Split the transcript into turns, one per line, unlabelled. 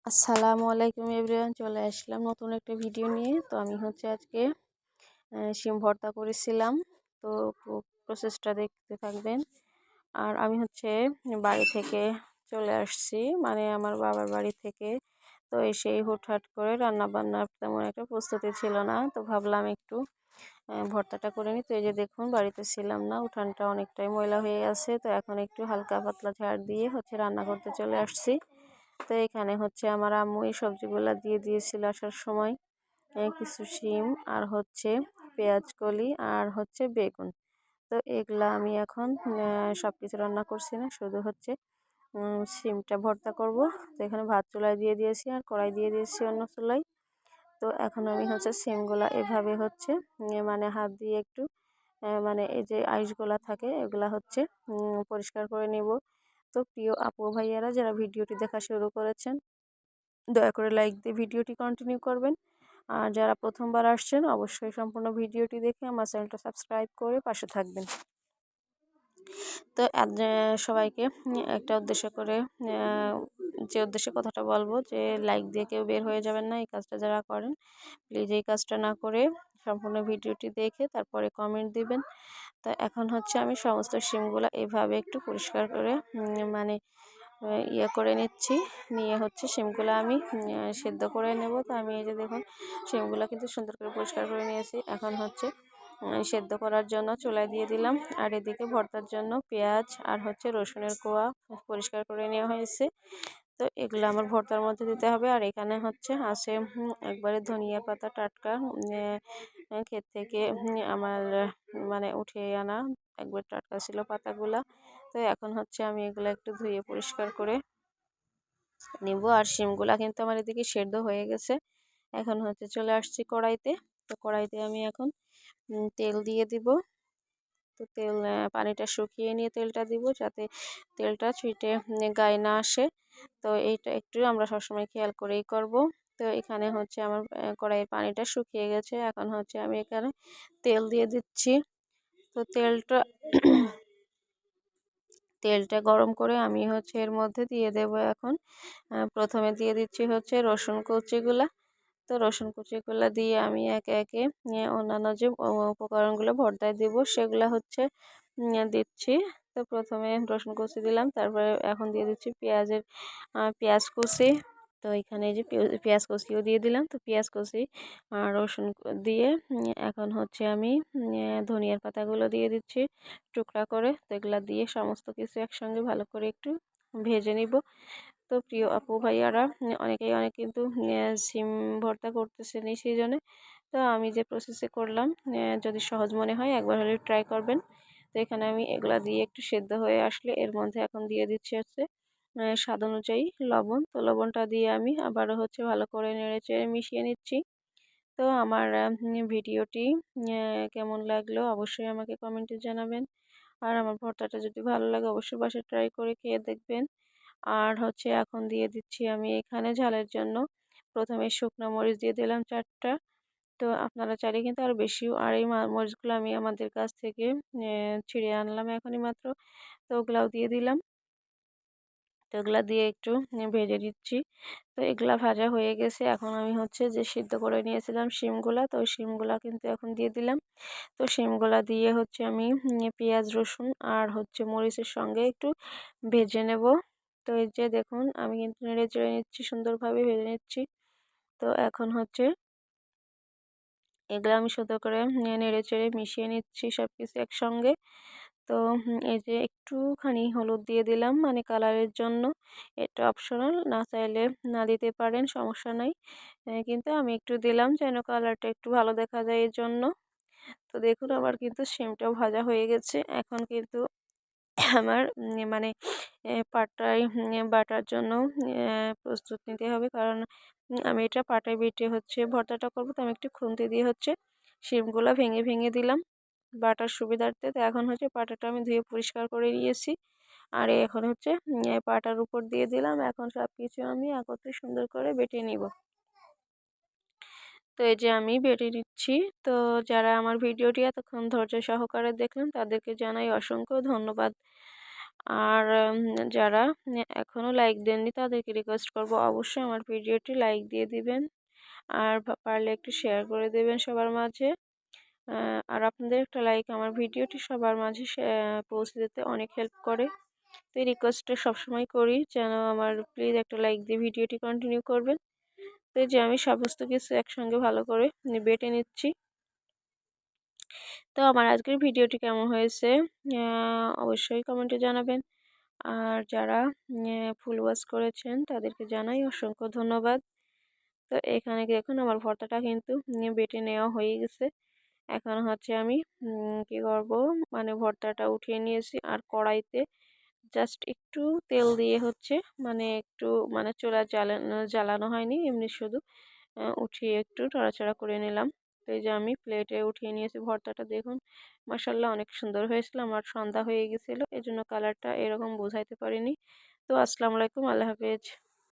আসসালামু আলাইকুম এভরিওয়ান, চলে আসলাম নতুন একটা ভিডিও নিয়ে। তো আমি আজকে শিম ভর্তা করেছিলাম। তো প্রসেসটা দেখতে থাকবেন। আর আমি বাড়ি থেকে চলে আসছি, মানে আমার বাবার বাড়ি থেকে। তো এসেই হুটহাট করে রান্না বান্নার তেমন একটা প্রস্তুতি ছিল না, তো ভাবলাম একটু ভর্তাটা করে নিই। তো এই যে দেখুন, বাড়িতে ছিলাম না, উঠানটা অনেকটাই ময়লা হয়ে আছে। তো এখন একটু হালকা পাতলা ঝাড় দিয়ে রান্না করতে চলে আসছি। তো এখানে আমার আম্মু এই সবজিগুলা দিয়ে দিয়েছিল আসার সময়। কিছু শিম আর পেঁয়াজ কলি আর বেগুন। তো এগুলা আমি এখন সব কিছু রান্না করছি না, শুধু শিমটা ভর্তা করব। তো এখানে ভাত চুলায় দিয়ে দিয়েছি আর কড়াই দিয়ে দিয়েছি অন্য চুলায়। তো এখন আমি শিমগুলা এভাবে মানে হাত দিয়ে একটু মানে এই যে আইসগুলা থাকে এগুলা পরিষ্কার করে নেব। তো প্রিয় আপু ভাইয়ারা যারা ভিডিওটি দেখা শুরু করেছেন, দয়া করে লাইক দিয়ে ভিডিওটি কন্টিনিউ করবেন। আর যারা প্রথমবার আসছেন, অবশ্যই সম্পূর্ণ ভিডিওটি দেখে আমার চ্যানেলটা সাবস্ক্রাইব করে পাশে থাকবেন। তো সবাইকে একটা উদ্দেশ্য করে যে উদ্দেশ্যে কথাটা বলবো, যে লাইক দিয়ে কেউ বের হয়ে যাবেন না। এই কাজটা যারা করেন, প্লিজ এই কাজটা না করে সম্পূর্ণ ভিডিওটি দেখে তারপরে কমেন্ট দিবেন। তো এখন আমি সমস্ত শিমগুলা এভাবে একটু পরিষ্কার করে মানে ইয়ে করে নিচ্ছি। নিয়ে শিমগুলো আমি সেদ্ধ করে নেব। তো আমি এই যে দেখুন, শিমগুলো কিন্তু সুন্দর করে পরিষ্কার করে নিয়েছি। এখন সেদ্ধ করার জন্য চুলায় দিয়ে দিলাম। আর এদিকে ভর্তার জন্য পেঁয়াজ আর রসুনের কোয়া পরিষ্কার করে নেওয়া হয়েছে। তো এগুলো আমার ভর্তার মধ্যে দিতে হবে। আর এখানে আছে একবারে ধনিয়া পাতা টাটকা, ক্ষেত থেকে আমার মানে উঠে আনা, একবার টাটকা ছিল পাতাগুলা। তো এখন আমি এগুলো একটু ধুয়ে পরিষ্কার করে নিব। আর শিমগুলা কিন্তু আমার এদিকে সেদ্ধ হয়ে গেছে। এখন চলে আসছি কড়াইতে। তো কড়াইতে আমি এখন তেল দিয়ে দিব। তো পানিটা শুকিয়ে নিয়ে তেলটা দিব, যাতে তেলটা ছিটে গায়ে না আসে। তো এইটা একটু আমরা সবসময় খেয়াল করেই করব। তো এখানে আমার কড়াইয়ের পানিটা শুকিয়ে গেছে। এখন আমি এখানে তেল দিয়ে দিচ্ছি। তো তেলটা গরম করে আমি এর মধ্যে দিয়ে দেব। এখন প্রথমে দিয়ে দিচ্ছি রসুন কুচিগুলা। তো রসুন কুচিগুলা দিয়ে আমি একে একে অন্যান্য যে উপকরণগুলো ভর্তায় দিব সেগুলা দিচ্ছি। তো প্রথমে রসুন কুচি দিলাম, তারপরে এখন দিয়ে দিচ্ছি পেঁয়াজ কুচি। তো এখানে যে পেঁয়াজ কুচিও দিয়ে দিলাম। তো পেঁয়াজ কুচি আর রসুন দিয়ে এখন আমি ধনিয়ার পাতাগুলো দিয়ে দিচ্ছি টুকরা করে। তো এগুলা দিয়ে সমস্ত কিছু একসঙ্গে ভালো করে একটু ভেজে নিব। তো প্রিয় আপু ভাইয়ারা অনেকেই কিন্তু সিম ভর্তা করতেছেন এই সিজনে। তো আমি যে প্রসেসে করলাম, যদি সহজ মনে হয় একবার হলে ট্রাই করবেন। তো এখানে আমি এগুলা দিয়ে একটু সেদ্ধ হয়ে আসলে এর মধ্যে এখন দিয়ে দিচ্ছি স্বাদ অনুযায়ী লবণ। তো লবণটা দিয়ে আমি আবারও ভালো করে নেড়ে চেড়ে মিশিয়ে নিচ্ছি। তো আমার ভিডিওটি কেমন লাগলো অবশ্যই আমাকে কমেন্টে জানাবেন। আর আমার ভর্তাটা যদি ভালো লাগে অবশ্যই বাসায় ট্রাই করে খেয়ে দেখবেন। আর এখন দিয়ে দিচ্ছি আমি এখানে ঝালের জন্য প্রথমে শুকনো মরিচ দিয়ে দিলাম 4টা। তো আপনারা চাইলে কিন্তু আরও বেশিও। আর এই মরিচগুলো আমি আমাদের কাছ থেকে ছিঁড়ে আনলাম এখনই মাত্র। তো ওগুলাও দিয়ে দিলাম। তো এগুলা দিয়ে একটু ভেজে দিচ্ছি। তো এগুলা ভাজা হয়ে গেছে। এখন আমি যে সিদ্ধ করে নিয়েছিলাম শিমগুলা, তো ওই শিমগুলা কিন্তু এখন দিয়ে দিলাম। তো শিমগুলা দিয়ে আমি পেঁয়াজ রসুন আর মরিচের সঙ্গে একটু ভেজে নেব। তো এই যে দেখুন, আমি কিন্তু নেড়ে চেড়ে নিচ্ছি, সুন্দরভাবে ভেজে নিচ্ছি। তো এখন এগুলো আমি সুন্দর করে নেড়ে চেড়ে মিশিয়ে নিচ্ছি সব কিছু একসঙ্গে। তো এই যে একটুখানি হলুদ দিয়ে দিলাম, মানে কালারের জন্য। এটা অপশনাল, না চাইলে না দিতে পারেন, সমস্যা নাই। কিন্তু আমি একটু দিলাম যেন কালারটা একটু ভালো দেখা যায় এর জন্য। তো দেখুন, আমার কিন্তু শিমটাও ভাজা হয়ে গেছে। এখন কিন্তু আমার মানে পাটায় বাটার জন্য প্রস্তুত নিতে হবে, কারণ আমি এটা পাটায় বেটে ভর্তাটা করবো। তো আমি একটু খুন্তি দিয়ে শিমগুলা ভেঙে ভেঙে দিলাম বাটার সুবিধার্থে। তো এখন পাটাটা আমি ধুয়ে পরিষ্কার করে নিয়েছি। আর এখন পাটার উপর দিয়ে দিলাম। এখন সব কিছু আমি একত্রে সুন্দর করে বেটে নিব। তো এই যে আমি বেটে নিচ্ছি। তো যারা আমার ভিডিওটি এতক্ষণ ধৈর্য সহকারে দেখলেন তাদেরকে জানাই অসংখ্য ধন্যবাদ। আর যারা এখনও লাইক দেননি তাদেরকে রিকোয়েস্ট করব অবশ্যই আমার ভিডিওটি লাইক দিয়ে দিবেন, আর পারলে একটু শেয়ার করে দেবেন সবার মাঝে। আর আপনাদের একটা লাইক আমার ভিডিওটি সবার মাঝে পৌঁছে দিতে অনেক হেল্প করে। তো এই রিকোয়েস্টটা সবসময় করি যেন আমার প্লিজ একটা লাইক দিয়ে ভিডিওটি কন্টিনিউ করবেন। তো এই যে আমি সমস্ত কিছু একসঙ্গে ভালো করে বেটে নিচ্ছি। তো আমার আজকের ভিডিওটি কেমন হয়েছে অবশ্যই কমেন্টে জানাবেন। আর যারা ফুল ওয়াচ করেছেন তাদেরকে জানাই অসংখ্য ধন্যবাদ। তো এখানে দেখুন আমার ভর্তাটা কিন্তু বেটে নেওয়া হয়ে গেছে। এখন হচ্ছে আমি কি করব, মানে ভর্তাটা উঠিয়ে নিয়েছি আর কড়াইতে জাস্ট একটু তেল দিয়ে হচ্ছে, মানে একটু মানে চুলা জ্বালানো হয়নি, এমনি শুধু উঠিয়ে একটু নাড়াচাড়া করে নিলাম। তো এই যে আমি প্লেটে উঠিয়ে নিয়েছি ভর্তাটা, দেখুন মাশাআল্লাহ অনেক সুন্দর হয়েছিল। আমার সন্ধ্যা হয়ে গেছিলো এই জন্য কালারটা এরকম বোঝাইতে পারিনি। তো আসসালামু আলাইকুম, আল্লাহ হাফেজ।